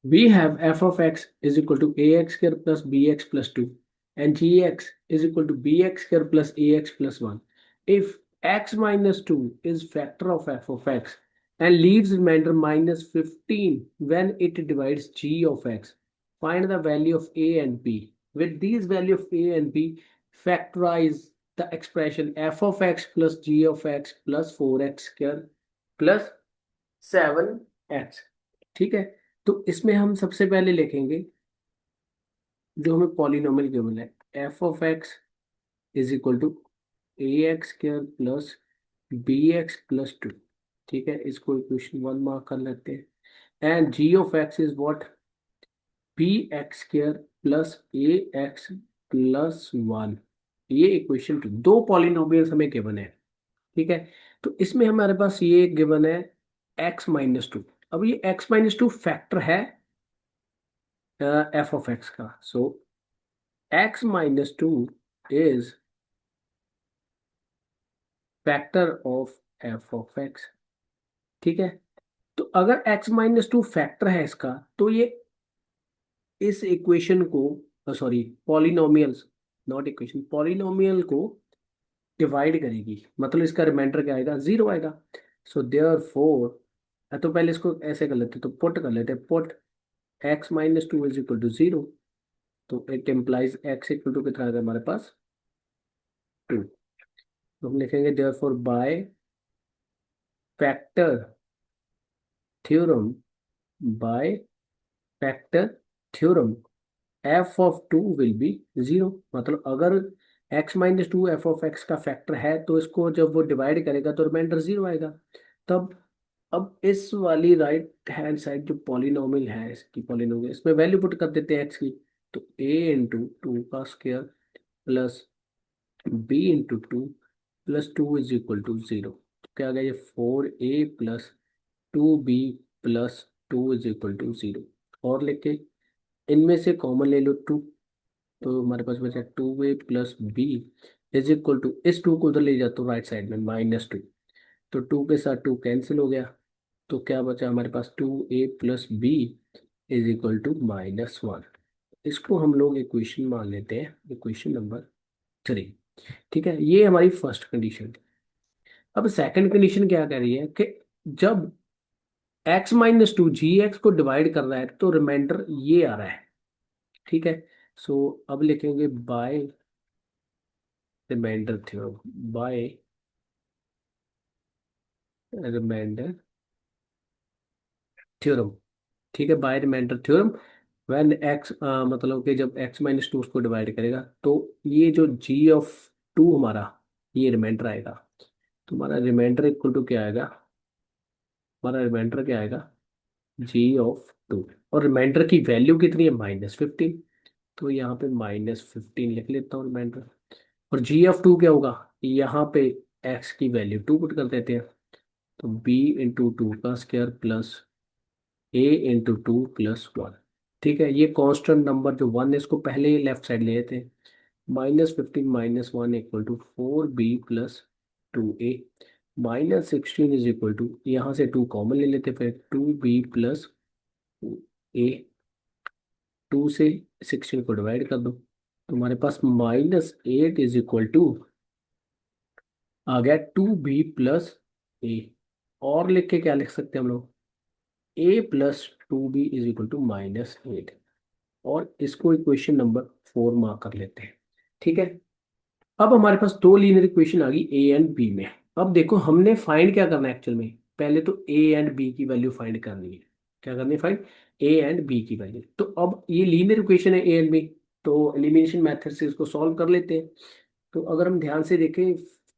We have f of x is equal to ax square plus bx plus 2 and gx is equal to bx square plus ax plus 1. If x minus 2 is factor of f of x and leaves remainder minus 15 when it divides g of x, find the value of a and b. With these value of a and b, factorize the expression f of x plus g of x plus 4x square plus 7x. ठीक है, तो इसमें हम सबसे पहले लिखेंगे जो हमें पॉलिनोमियल गिवन है, f of x is equal to a x square plus b x plus 2। ठीक है, इसको इक्वेशन 1 मार्क कर लेते हैं। And g of x is what, b x square plus a x plus 1। ये इक्वेशन 2, दो polynomials हमें गिवन है। ठीक है, तो इसमें हमारे पास ये गिवन है एक्स माइनस 2। अब ये एक्स माइनस 2 फैक्टर है एफ ऑफ एक्स का। सो x minus 2 is factor of f of x। ठीक है, तो अगर x माइनस 2 फैक्टर है इसका, तो ये इस इक्वेशन को, sorry polynomials, not equation, polynomial को डिवाइड करेगी। मतलब इसका रिमाइंडर क्या आएगा, 0 आएगा। सो देयर फोर, तो पहले इसको ऐसे कर लेते, तो पुट कर लेते, put x minus 2 is equal to 0। तो it implies x equal to कितना आएगा हमारे पास, 2। तो हम लिखेंगे therefore by factor theorem, by factor theorem f of 2 will be 0। मतलब अगर x minus 2 f of x का फैक्टर है, तो इसको जब वो डिवाइड करेगा तो रिमाइंडर 0 आएगा। तब अब इस वाली राइट हैंड साइड जो पॉलिनोमियल है, इसकी पॉलिनोमियल, इसमें वैल्यू पुट कर देते हैं x की। तो a इंटू टू का square plus b into two plus 2 is equal to 0। क्या आ गया ये, 4a plus 2b plus 2 is equal to 0। और लेके इनमें से कॉमन ले लो 2, तो हमारे पास बचा 2a plus b is equal to, इस 2 को उधर ले जाता हूँ राइट साइड में, -2। तो 2 के साथ 2 कैंसिल हो गया। तो क्या बचा हमारे पास, 2a plus b is equal to -1। इसको हम लोग इक्वेशन मान लेते हैं, इक्वेशन नंबर 3। ठीक है, ये हमारी फर्स्ट कंडीशन। अब सेकंड कंडीशन क्या कह रही है कि जब x माइनस 2 जी एक्स को डिवाइड कर रहा है, तो रिमाइंडर ये आ रहा है। ठीक है, सो अब लिखेंगे by remainder theorem, by remainder theorem. ठीक है, by remainder theorem when x, मतलब कि जब x माइनस 2 उसको डिवाइड करेगा, तो ये जो g ऑफ 2 हमारा, ये रिमाइंडर आएगा। तो हमारा रिमाइंडर इक्वल टू क्या आएगा, हमारा रिमाइंडर क्या आएगा, g ऑफ 2। और रिमाइंडर की वैल्यू कितनी है, -15। तो यहाँ पे -15 लिख लेता हूँ रिमाइंडर। और जी ऑफ 2 क्या होगा, यहाँ पे एक्स की वैल्यू 2 पुट कर देते हैं। तो b इंटू टू का square plus a into two plus 1। ठीक है, ये कांस्टेंट नंबर जो 1 है, इसको पहले ही लेफ्ट साइड ले लेते हैं। -15 -1 equal to 4b plus 2a। -16 is equal to, यहाँ से 2 कॉमन ले लेते हैं, फिर 2b प्लस a। 2 से 16 को डिवाइड कर दो, तो हमारे पास -8 इज इक्वल टू आ गया 2b प्लस ए। और लिख के क्या लिख सकते हैं हम लोग, a plus 2b is equal to -8। और इसको इक्वेशन नंबर 4 मार्क कर लेते हैं। ठीक है, अब हमारे पास दो लीनियर इक्वेशन आ गई ए एंड बी में। अब देखो हमने फाइंड क्या करना है एक्चुअल में, पहले तो ए एंड बी की वैल्यू फाइंड करनी है। क्या करनी है, फाइंड ए एंड बी की वैल्यू। तो अब ये लीनियर इक्वेशन है ए एंड बी, तो एलिमिनेशन मेथड से इसको सॉल्व कर लेते हैं। तो अगर हम ध्यान से देखें,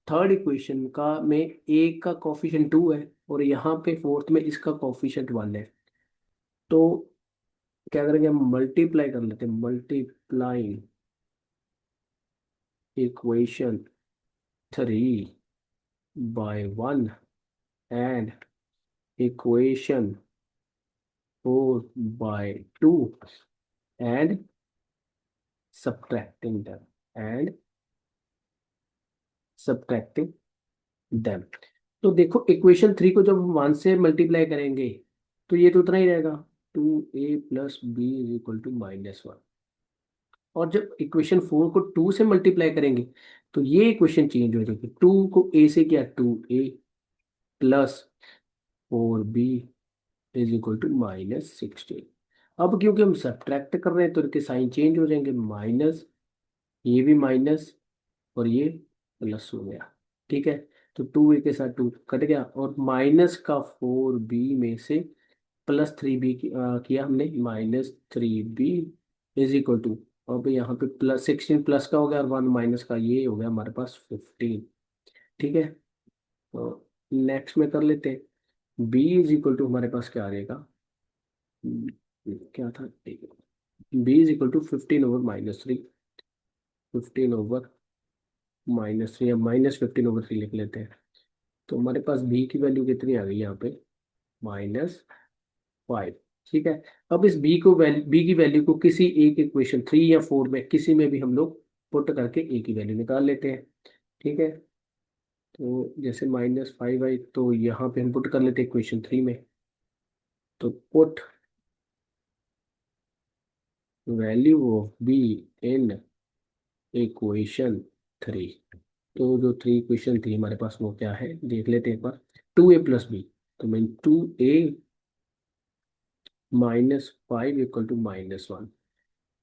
थर्ड इक्वेशन का में ए का कोफिशिएंट 2 है, और यहाँ पे फोर्थ में इसका कोफिशिएंट 1 है। तो क्या करेंगे, हम मल्टीप्लाई कर लेते हैं, multiplying equation 3 by 1 and equation 4 by 2 and subtracting them, and subtracting them। तो देखो इक्वेशन 3 को जब हम 1 से मल्टीप्लाई करेंगे, तो ये तो उतना ही रहेगा। 2a+b = -1। और जब इक्वेशन 4 को 2 से मल्टीप्लाई करेंगे तो ये इक्वेशन चेंज हो जाएगी। 2 को a से किया 2a+4b = -16। अब क्योंकि हम सब्ट्रैक्ट कर रहे हैं तो इनके साइन चेंज हो जाएंगे, माइनस, ये भी माइनस और ये प्लस हो गया। ठीक है, तो 2a के साथ 2 कट गया और माइनस का 4b में से +3b किया हमने, -3b = अब यहाँ पे +16 प्लस का हो गया और 1 माइनस का, ये हो गया हमारे पास 15। ठीक है, तो नेक्स्ट में कर लेते हैं। b = हमारे पास क्या आ जाएगा, क्या था, b = 15/-3, 15/-3 या -15/3 लिख लेते हैं। तो हमारे पास b की वैल्यू कितनी आ गई यहाँ पे, -5। ठीक है, अब इस b की वैल्यू को किसी एक इक्वेशन 3 या 4 में किसी में भी हम लोग पुट करके a की वैल्यू निकाल लेते हैं। ठीक है, तो जैसे -5 आई तो यहाँ पे हम पुट कर लेते हैं इक्वेशन 3 में। तो put value of b in equation 3। तो जो 3 इक्वेशन थी हमारे पास वो क्या है देख लेते हैं एक बार। 2a+b, तो मैं 2a-5 = -1,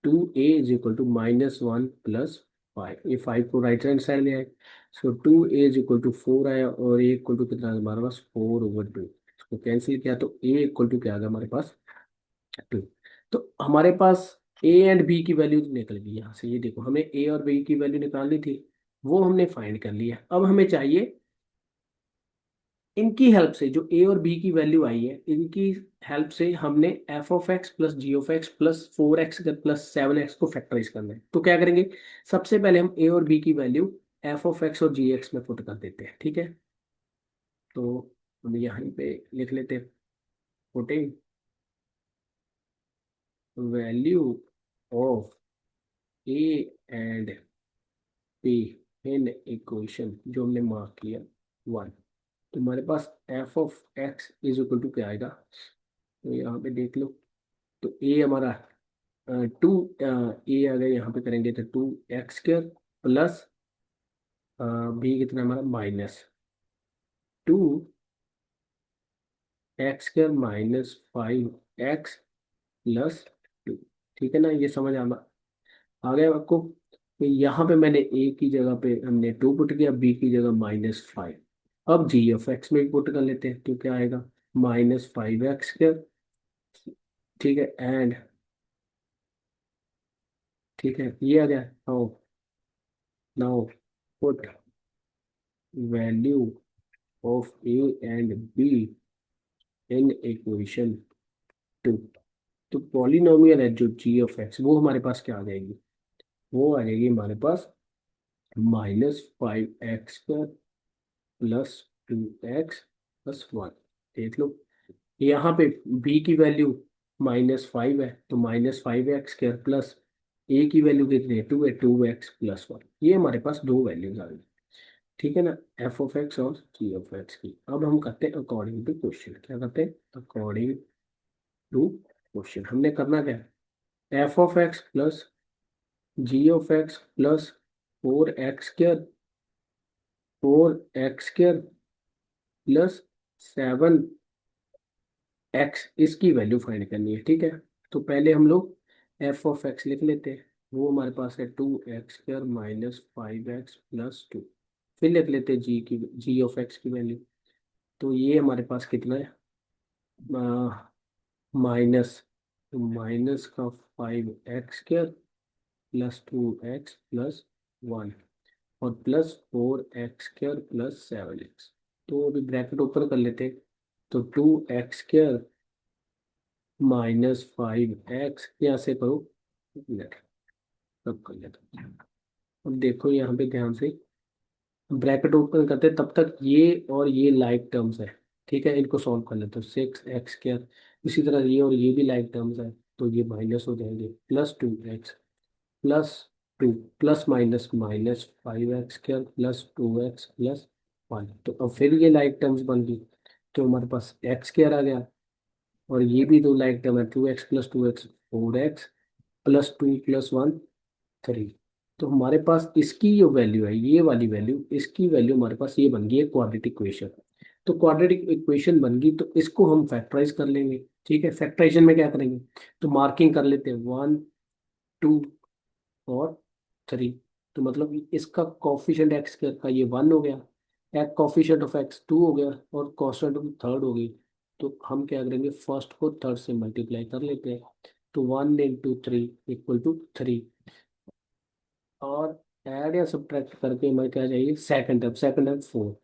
2a = -1 + 5, ये 5 को राइट हैंड साइड ले आए। सो 2a = 4 आया और a इक्वल टू कितना है हमारे पास, 4/2। इसको कैंसिल किया तो a इक्वल टू क्या आ गया हमारे पास, 2। तो हमारे पास a एंड b की वैल्यू निकल गई यहाँ से। ये देखो, हमें a और b की वैल्यू निकालनी थी, वो हमने फाइंड कर लिया। अब हमें चाहिए इनकी हेल्प से, जो ए और बी की वैल्यू आई है इनकी हेल्प से हमने f(x + g(x + 4x + 7x को फैक्टराइज करना है। तो क्या करेंगे, सबसे पहले हम ए और बी की वैल्यू f(x और gx में पुट कर देते हैं। ठीक है, तो हम यहाँ पे लिख लेते हैं, putting value of A and be in equation, जो हमने मार्क किया 1। तो हमारे पास f(x) = क्या आएगा, तो यहाँ पे देख लो। तो ए हमारा 2, ए अगर यहाँ पे करेंगे तो 2x² प्लस बी कितना हमारा -2x² -5x + 2। ठीक है ना, ये समझ आ गया आपको। तो यहाँ पे मैंने ए की जगह पे हमने 2 पुट किया, बी की जगह -5। अब g(x) में पुट कर लेते हैं तो क्या आएगा, -5x²। ठीक है, एंड ठीक है ये आ गया। Now now put value of A and be in equation 2। तो पॉलिनोमियल है जो g(x), वो हमारे पास क्या आ जाएगी, वो आ जाएगी हमारे पास -5x² +2x + 1। देख लो, यहाँ पे b की वैल्यू -5 है तो -5x² प्लस a की वैल्यू कितनी है, 2 है, 2x + 1। ये हमारे पास दो वैल्यूज आ गई। ठीक है ना, f(x) और g(x) की। अब हम करते हैं अकॉर्डिंग टू क्वेश्चन। क्या करते हैं, अकॉर्डिंग टू क्वेश्चन हमने करना क्या है, f(x) + g(x) + 4x² + 7x, इसकी वैल्यू फाइंड करनी है। ठीक है, तो पहले हम लोग f(x) लिख लेते हैं, वो हमारे पास है 2x² -5x + 2। फिर लिख लेते हैं g(x) की वैल्यू। तो ये हमारे पास कितना है, माइनस, तो माइनस का 5x² +2x + 1 और +4x² +7x। तो अभी ब्रैकेट ओपन कर लेते हैं। तो 2x² -5x, यहाँ से करो, मिनट तब कर लेते हैं। अब देखो यहाँ पे ध्यान से, ब्रैकेट ओपन करते हैं तब तक ये और ये लाइक टर्म्स है। ठीक है, इनको सॉल्व कर लेते हैं। 6x², इसी तरह ये और ये भी लाइक टर्म्स है तो ये माइनस हो जाएंगे, +2x +2 plus minus -5x² +2x + 1। तो अब फिर ये लाइक टर्म्स बन गई, तो हमारे पास x² आ गया और ये भी दो लाइक टर्म है, 2x+2x 4x प्लस 2+1 3। तो हमारे पास इसकी जो वैल्यू है, ये वाली वैल्यू, इसकी वैल्यू हमारे पास ये बन गई है क्वाड्रेटिक इक्वेशन। तो क्वाड्रेटिक इक्वेशन बन गई, तो इसको हम फैक्टराइज कर लेंगे। ठीक है, फैक्टराइजेशन में क्या करेंगे, तो मार्किंग कर लेते हैं 1 2 और 3। तो मतलब इसका कॉफिशिएंट एक्स का ये 1 हो गया, एक कॉफिशिएंट ऑफ एक्स 2 हो गया, और कॉन्स्टेंट ऑफ थर्ड हो गई। तो हम क्या करेंगे, फर्स्ट को थर्ड से मल्टीप्लाई कर लेते हैं। तो 1 × 3 = 3, और ऐड या सब्ट्रैक्ट करके हमें क्या चाहिए, सेकंड टर्म 4।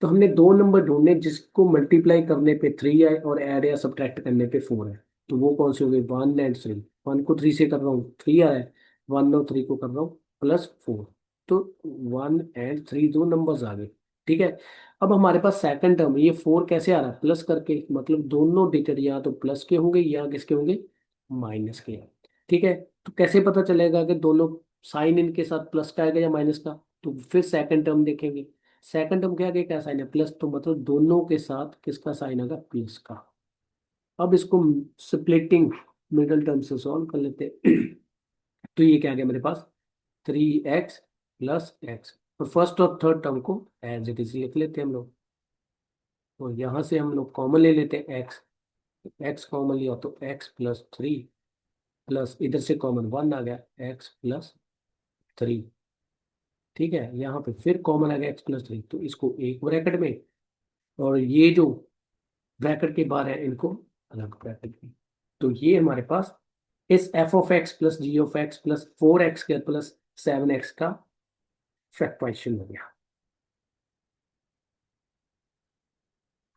तो हमने दो नंबर ढूंढने जिसको मल्टीप्लाई करने पे 3 आए और ऐड या सब्ट्रैक्ट करने पे 4 है। तो वो कौन से हो गए, 1 और 3। 1 को 3 से कर रहा हूँ, 3 आ रहा है। 1 और 3 को कर रहा हूँ, +4। तो 1 और 3 दो नंबर्स आ गए। ठीक है, अब हमारे पास सेकंड टर्म, ये 4 कैसे आ रहा है, प्लस करके, मतलब दोनों डिजिट या तो प्लस के होंगे या किसके होंगे, माइनस के। ठीक है, तो कैसे पता चलेगा कि दोनों साइन इनके साथ प्लस का आएगा या माइनस का, तो फिर सेकंड टर्म देखेंगे। सेकंड टर्म क्या आगे, क्या साइन है, प्लस, तो मतलब दोनों के साथ किसका साइन आएगा, प्लस का। अब इसको स्प्लिटिंग मिडल टर्म से सॉल्व कर लेते हैं। तो ये क्या आ गया मेरे पास, 3x + x। और फर्स्ट और थर्ड टर्म को एज इट इज लिख लेते हैं हम लोग। तो यहाँ से हम लोग कॉमन ले लेते हैं x। x कॉमन लिया तो x+3, प्लस इधर से कॉमन 1 आ गया, x+3। ठीक है, यहाँ पे फिर कॉमन आ गया x+3, तो इसको एक ब्रैकेट में, और ये जो ब्रैकेट के बाहर है इनको अलग ब्रैकेट में। तो ये हमारे पास इस f(x + g(x + 4x² + 7x) का फैक्टराइजेशन हो गया।